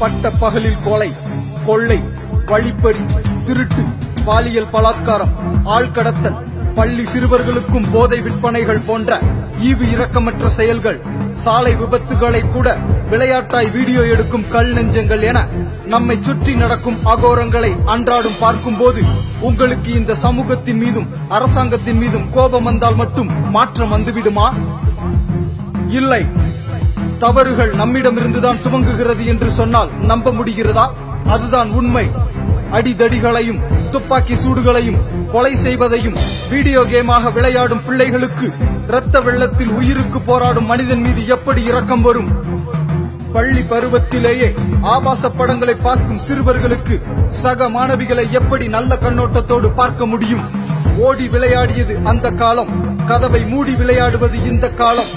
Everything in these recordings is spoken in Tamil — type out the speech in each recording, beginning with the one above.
பட்ட பகலில் கொலை, கொள்ளை, வழிப்பறி, திருட்டு, பாலியல் பலாத்காரம், ஆழ்கடத்தல், பள்ளி சிறுவர்களுக்கும் போதை விற்பனைகள் போன்ற ஈவு இரக்கமற்ற செயல்கள், சாலை விபத்துகளை கூட விளையாட்டாய் வீடியோ எடுக்கும் கல் நெஞ்சங்கள் என நம்மை சுற்றி நடக்கும் அகோரங்களை அன்றாடம் பார்க்கும்போது உங்களுக்கு இந்த சமூகத்தின் மீதும் அரசாங்கத்தின் மீதும் கோபம் வந்தால் மட்டும் மாற்றம் வந்துவிடுமா? இல்லை. தவறுகள் நம்மிடமிருந்துதான் துவங்குகிறது என்று சொன்னால் நம்ப முடிகிறதா? அதுதான் உண்மை. அடிதடிகளையும் துப்பாக்கி சூடுகளையும் கொலை செய்வதையும் வீடியோ கேமாக விளையாடும் பிள்ளைகளுக்கு இரத்த வெள்ளத்தில் உயிருக்கு போராடும் மனிதன் மீது எப்படி இரக்கம் வரும்? பள்ளி பருவத்திலேயே ஆபாச படங்களை பார்க்கும் சிறுவர்களுக்கு சக மாணவிகளை எப்படி நல்ல கண்ணோட்டத்தோடு பார்க்க முடியும்? ஓடி விளையாடியது அந்த காலம், கதவை மூடி விளையாடுவது இந்த காலம்.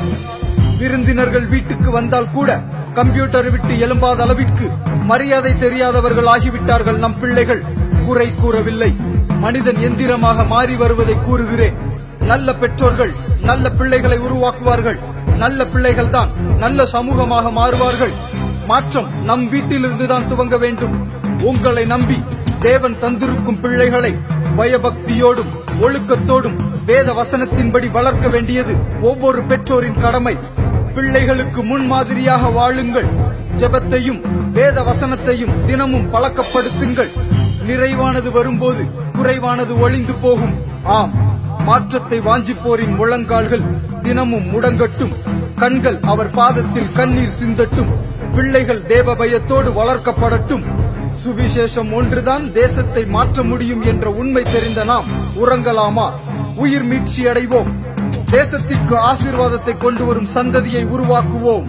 விருந்தினர்கள் வீட்டுக்கு வந்தால் கூட கம்ப்யூட்டர் விட்டு எழும்பாத அளவிற்கு மரியாதை தெரியாதவர்கள் ஆகிவிட்டார்கள் நம் பிள்ளைகள். குறை கூறவில்லை, மனிதன் எந்திரமாக மாறி வருவதை கூறுகிறேன். நல்ல பெற்றோர்கள் நல்ல பிள்ளைகளை உருவாக்குவார்கள். நல்ல பிள்ளைகள் தான் நல்ல சமூகமாக மாறுவார்கள். மாற்றம் நம் வீட்டிலிருந்துதான் துவங்க வேண்டும். உங்களை நம்பி தேவன் தந்திருக்கும் பிள்ளைகளை பயபக்தியோடும் ஒழுக்கத்தோடும் வேத வசனத்தின்படி வளர்க்க வேண்டியது ஒவ்வொரு பெற்றோரின் கடமை. பிள்ளைகளுக்கு முன்மாதிரியாக வாழுங்கள். ஜெபத்தையும் வேத வசனத்தையும் தினமும் பழக்கப்படுத்துங்கள். நிறைவானது வரும்போது குறைவானது ஒளிந்து போகும். ஆம், மாற்றத்தை வாஞ்சிப்போரின் முழங்கால்கள் தினமும் முடங்கட்டும். கண்கள் அவர் பாதத்தில் கண்ணீர் சிந்தட்டும். பிள்ளைகள் தேவ பயத்தோடு வளர்க்கப்படட்டும். சுவிசேஷம் ஒன்றுதான் தேசத்தை மாற்ற முடியும் என்ற உண்மை தெரிந்த நாம் உறங்கலாமா? உயிர் மீட்சி அடைவோம். தேசத்திற்கு ஆசீர்வாதத்தை கொண்டு வரும் சந்ததியை உருவாக்குவோம்.